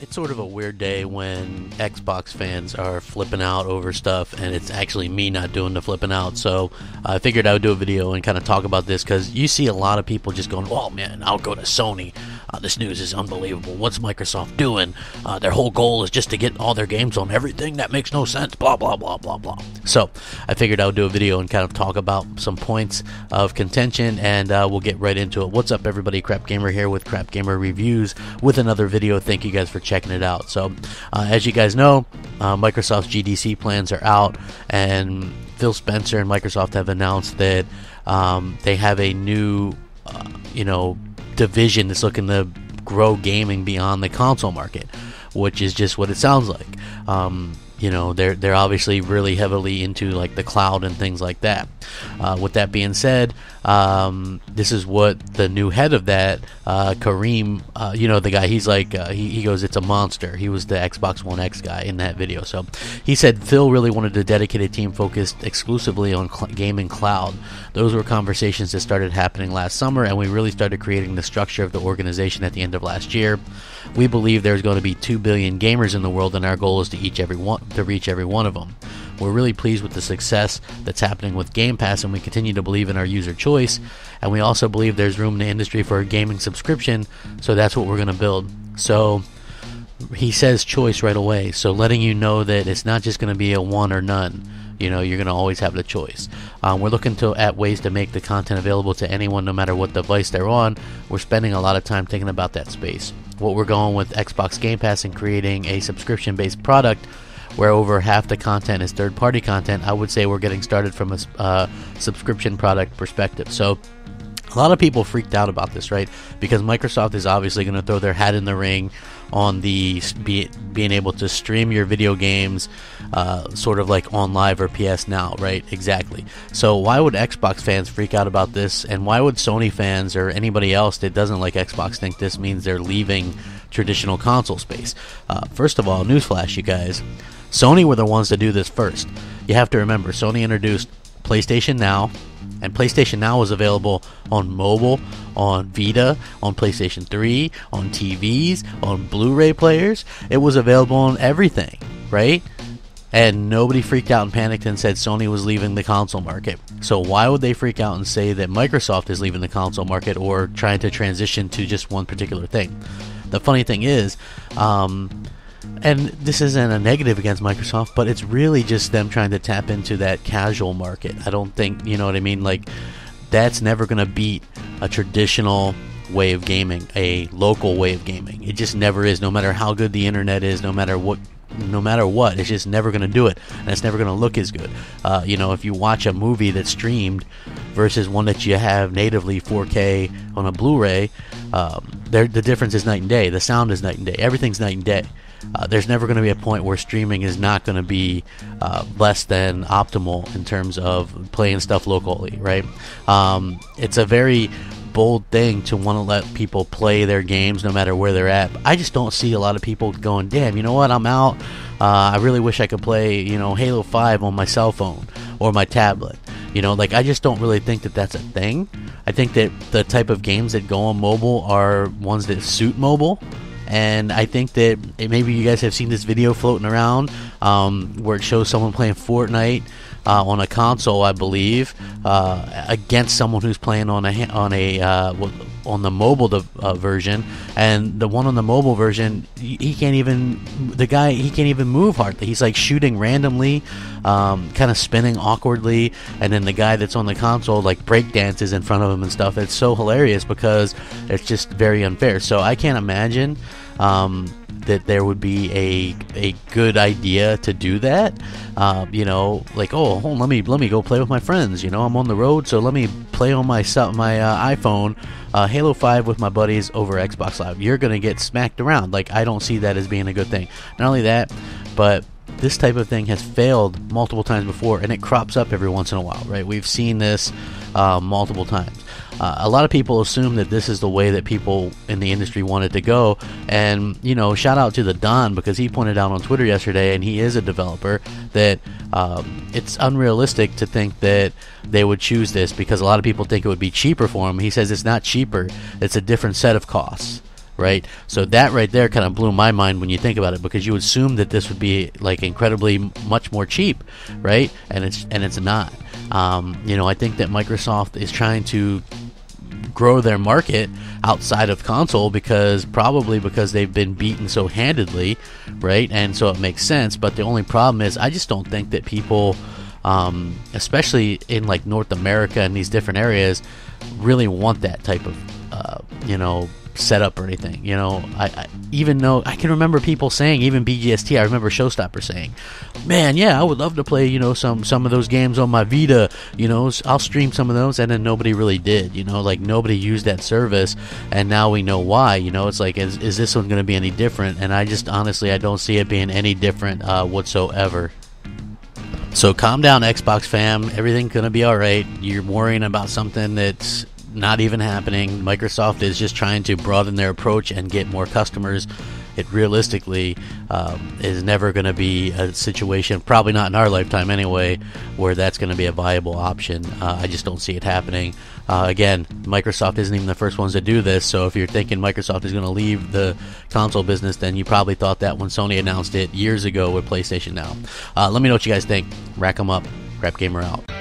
It's sort of a weird day when Xbox fans are flipping out over stuff, and it's actually me not doing the flipping out. So I figured I would do a video and kind of talk about this, because you see a lot of people just going, "Oh man, I'll go to Sony. This news is unbelievable. What's Microsoft doing? Their whole goal is just to get all their games on everything. That makes no sense. Blah, blah, blah, blah, blah." So I figured I would do a video and kind of talk about some points of contention, and we'll get right into it. What's up, everybody? Crap Gamer here with Crap Gamer Reviews with another video. Thank you guys for checking it out. So as you guys know, Microsoft's GDC plans are out, and Phil Spencer and Microsoft have announced that they have a new division that's looking to grow gaming beyond the console market, which is just what it sounds like. They're obviously really heavily into like the cloud and things like that. With that being said, this is what the new head of that, Kareem, the guy, he's like, he goes, "It's a monster." He was the Xbox One X guy in that video. So he said Phil really wanted to dedicate a team focused exclusively on gaming cloud. Those were conversations that started happening last summer, and we really started creating the structure of the organization at the end of last year. We believe there's going to be 2 billion gamers in the world, and our goal is to reach every one of them. We're really pleased with the success that's happening with Game Pass, and we continue to believe in our user choice, and we also believe there's room in the industry for a gaming subscription, so that's what we're going to build. So he says choice right away, so letting you know that it's not just going to be a one or none. You're going to always have the choice. We're looking at ways to make the content available to anyone no matter what device they're on. We're spending a lot of time thinking about that space. What we're going with Xbox Game Pass and creating a subscription-based product where over half the content is third-party content. I would say we're getting started from a subscription product perspective. So a lot of people freaked out about this, right? Because Microsoft is obviously going to throw their hat in the ring on the being able to stream your video games sort of like on Live or PS Now, right? Exactly. So why would Xbox fans freak out about this, and why would Sony fans or anybody else that doesn't like Xbox think this means they're leaving traditional console space? First of all, newsflash, you guys, Sony were the ones to do this first. You have to remember, Sony introduced PlayStation Now, and PlayStation Now was available on mobile, on Vita, on PlayStation 3, on TVs, on Blu-ray players. It was available on everything, right? And nobody freaked out and panicked and said Sony was leaving the console market. So why would they freak out and say that Microsoft is leaving the console market or trying to transition to just one particular thing? The funny thing is, and this isn't a negative against Microsoft, but it's really just them trying to tap into that casual market. I don't think, you know what I mean? Like, that's never going to beat a traditional way of gaming, a local way of gaming. It just never is, no matter how good the internet is, no matter what, it's just never going to do it, and it's never going to look as good. If you watch a movie that's streamed versus one that you have natively 4K on a Blu-ray, the difference is night and day. The sound is night and day. Everything's night and day. There's never going to be a point where streaming is not going to be less than optimal in terms of playing stuff locally, right? It's a very bold thing to want to let people play their games no matter where they're at. I just don't see a lot of people going, "Damn, you know what? I'm out. I really wish I could play, Halo 5 on my cell phone or my tablet." I just don't really think that that's a thing. I think that the type of games that go on mobile are ones that suit mobile. And I think that maybe you guys have seen this video floating around where it shows someone playing Fortnite on a console, I believe, against someone who's playing on the mobile version. And the one on the mobile version, he can't even move hardly. He's like shooting randomly, kind of spinning awkwardly, and then the guy that's on the console like break dances in front of him and stuff. It's so hilarious because it's just very unfair. So I can't imagine that there would be a good idea to do that. Let me go play with my friends. I'm on the road, so let me play on my iPhone Halo 5 with my buddies over Xbox Live. You're gonna get smacked around. Like, I don't see that as being a good thing. Not only that, but this type of thing has failed multiple times before, and it crops up every once in a while, right? We've seen this multiple times. A lot of people assume that this is the way that people in the industry want it to go, and shout out to the Don, because he pointed out on Twitter yesterday, and he is a developer, that it's unrealistic to think that they would choose this, because a lot of people think it would be cheaper for them. He says it's not cheaper, it's a different set of costs. right? So that right there kind of blew my mind when you think about it, because you assume that this would be like incredibly much more cheap, right? And it's not. I think that Microsoft is trying to grow their market outside of console because they've been beaten so handedly, right? And so it makes sense. But the only problem is, I just don't think that people, especially in like North America and these different areas, really want that type of setup or anything. I even though I can remember people saying, even BGST, I remember Showstopper saying, man, yeah, I would love to play some of those games on my Vita, I'll stream some of those. And then nobody really did, like nobody used that service, and now we know why. It's like, is this one going to be any different? And I just honestly, I don't see it being any different whatsoever. So calm down, Xbox fam. Everything's going to be alright. You're worrying about something that's not even happening. Microsoft is just trying to broaden their approach and get more customers. It realistically is never going to be a situation, probably not in our lifetime anyway, where that's going to be a viable option. I just don't see it happening. Again, Microsoft isn't even the first ones to do this, so if you're thinking Microsoft is going to leave the console business, then you probably thought that when Sony announced it years ago with PlayStation Now. Let me know what you guys think. Rack 'em up. Crap Gamer out.